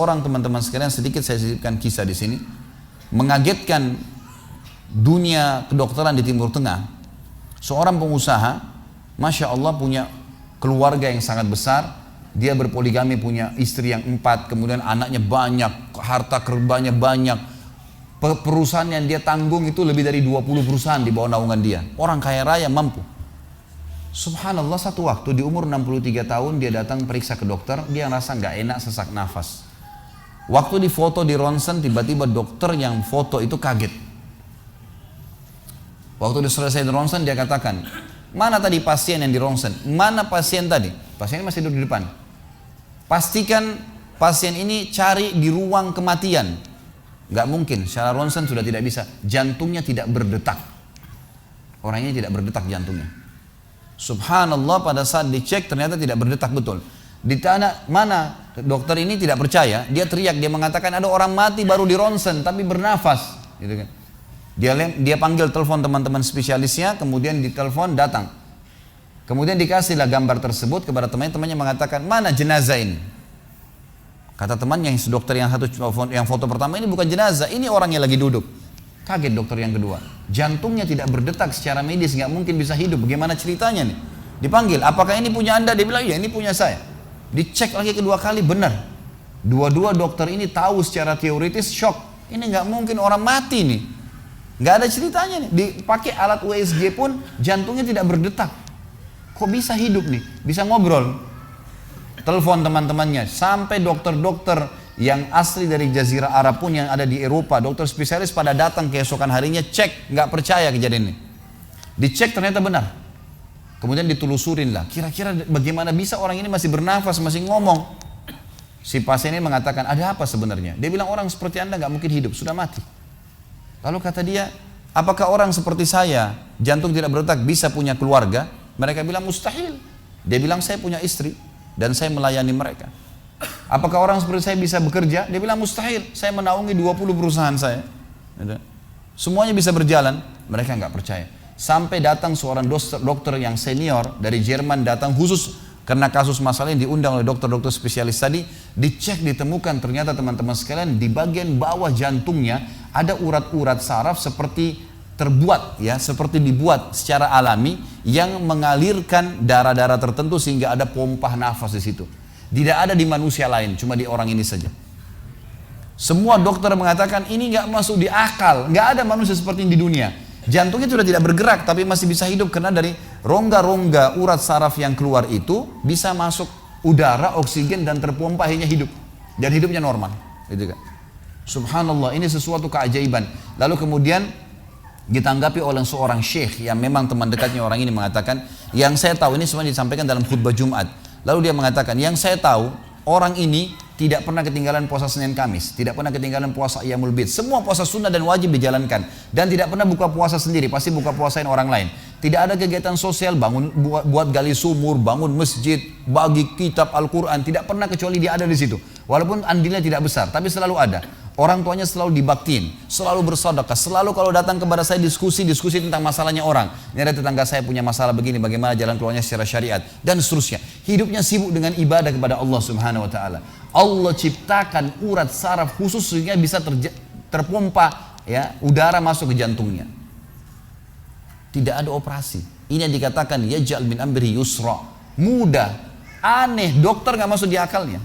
Orang teman-teman sekalian, sedikit saya sisipkan kisah di sini, mengagetkan dunia kedokteran di Timur Tengah. Seorang pengusaha, masya Allah, punya keluarga yang sangat besar. Dia berpoligami, punya istri yang 4, kemudian anaknya banyak, harta kerbanya banyak. Perusahaan yang dia tanggung itu lebih dari 20 perusahaan di bawah naungan dia. Orang kaya raya, mampu. Subhanallah, satu waktu di umur 63 tahun dia datang periksa ke dokter. Dia rasa nggak enak, sesak nafas. Waktu difoto di ronsen, tiba-tiba dokter yang foto itu kaget. Waktu dia selesai di ronsen, dia katakan, mana tadi pasien yang di ronsen? Mana pasien tadi? Pasien masih duduk di depan. Pastikan pasien ini cari di ruang kematian. Gak mungkin, secara ronsen sudah tidak bisa. Jantungnya tidak berdetak. Orangnya tidak berdetak jantungnya. Subhanallah, pada saat dicek ternyata tidak berdetak betul. Ditanya mana, dokter ini tidak percaya. Dia teriak, dia mengatakan ada orang mati baru di ronsen tapi bernafas, gitu kan. Dia panggil telepon teman-teman spesialisnya, kemudian ditelepon datang. Kemudian dikasihlah gambar tersebut kepada temannya mengatakan, mana jenazah ini? Kata temannya, yang dokter yang foto pertama, ini bukan jenazah, ini orang yang lagi duduk. Kaget dokter yang kedua, jantungnya tidak berdetak secara medis, nggak mungkin bisa hidup. Bagaimana ceritanya nih? Dipanggil, apakah ini punya Anda? Dia bilang, iya ini punya saya. Dicek lagi kedua kali, benar. Dua-dua dokter ini tahu secara teoritis, shock. Ini nggak mungkin orang mati nih. Nggak ada ceritanya nih. Dipakai alat USG pun jantungnya tidak berdetak. Kok bisa hidup nih? Bisa ngobrol. Telepon teman-temannya. Sampai dokter-dokter yang asli dari Jazirah Arab pun yang ada di Eropa, dokter spesialis pada datang keesokan harinya, cek, nggak percaya kejadian ini. Dicek ternyata benar. Kemudian ditelusurin lah, kira-kira bagaimana bisa orang ini masih bernafas, masih ngomong. Si pasien ini mengatakan, ada apa sebenarnya? Dia bilang, orang seperti Anda nggak mungkin hidup, sudah mati. Lalu kata dia, apakah orang seperti saya, jantung tidak berdetak, bisa punya keluarga? Mereka bilang mustahil. Dia bilang, saya punya istri dan saya melayani mereka. Apakah orang seperti saya bisa bekerja? Dia bilang mustahil, saya menaungi 20 perusahaan saya. Semuanya bisa berjalan. Mereka nggak percaya. Sampai datang seorang dokter yang senior dari Jerman, datang khusus karena kasus masalah ini, diundang oleh dokter-dokter spesialis tadi. Dicek, ditemukan ternyata teman-teman sekalian, di bagian bawah jantungnya ada urat-urat saraf seperti terbuat, ya, seperti dibuat secara alami yang mengalirkan darah-darah tertentu sehingga ada pompa nafas di situ. Tidak ada di manusia lain, cuma di orang ini saja. Semua dokter mengatakan ini nggak masuk di akal, nggak ada manusia seperti ini di dunia. Jantungnya sudah tidak bergerak tapi masih bisa hidup karena dari rongga-rongga urat saraf yang keluar itu bisa masuk udara, oksigen dan terpompa, akhirnya hidup dan hidupnya normal, gitu kan. Subhanallah, ini sesuatu keajaiban. Lalu kemudian ditanggapi oleh seorang syekh yang memang teman dekatnya orang ini, mengatakan, yang saya tahu, ini semua disampaikan dalam khutbah Jumat. Lalu dia mengatakan, yang saya tahu orang ini tidak pernah ketinggalan puasa Senin Kamis, tidak pernah ketinggalan puasa Iyamul Bid. Semua puasa sunnah dan wajib dijalankan, dan tidak pernah buka puasa sendiri, pasti buka puasain orang lain. Tidak ada kegiatan sosial, buat gali sumur, bangun masjid, bagi kitab Al-Quran, tidak pernah kecuali dia ada di situ. Walaupun andilnya tidak besar, tapi selalu ada. Orang tuanya selalu dibaktiin, selalu bersedekah, selalu kalau datang kepada saya diskusi tentang masalahnya orang. Ini ada tetangga saya punya masalah begini, bagaimana jalan keluarnya secara syariat, dan seterusnya. Hidupnya sibuk dengan ibadah kepada Allah Subhanahu Wa Taala. Allah ciptakan urat saraf khusus sehingga bisa terpompa, ya, udara masuk ke jantungnya. Tidak ada operasi. Ini yang dikatakan yaj'al min amri yusra, mudah, aneh, dokter nggak masuk di akalnya.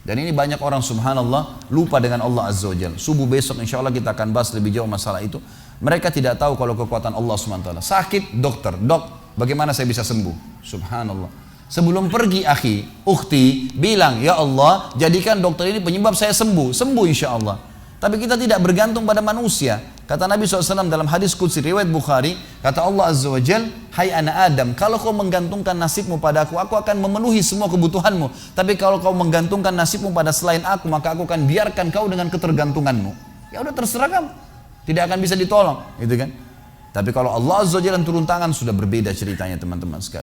Dan ini banyak orang subhanallah lupa dengan Allah Azza wa Jalla. Subuh besok insya Allah kita akan bahas lebih jauh masalah itu. Mereka tidak tahu kalau kekuatan Allah SWT. Sakit, dokter, dok, bagaimana saya bisa sembuh? Subhanallah. Sebelum pergi akhi, ukhti, bilang, ya Allah, jadikan dokter ini penyebab saya sembuh. Sembuh insya Allah. Tapi kita tidak bergantung pada manusia. Kata Nabi SAW dalam hadis qudsi riwayat Bukhari, kata Allah Azza wa Jal, hai anak Adam, kalau kau menggantungkan nasibmu pada aku akan memenuhi semua kebutuhanmu. Tapi kalau kau menggantungkan nasibmu pada selain aku, maka aku akan biarkan kau dengan ketergantunganmu. Ya udah, terserah kamu, tidak akan bisa ditolong, gitu kan. Tapi kalau Allah Azza wa Jalla turun tangan, sudah berbeda ceritanya teman-teman sekalian.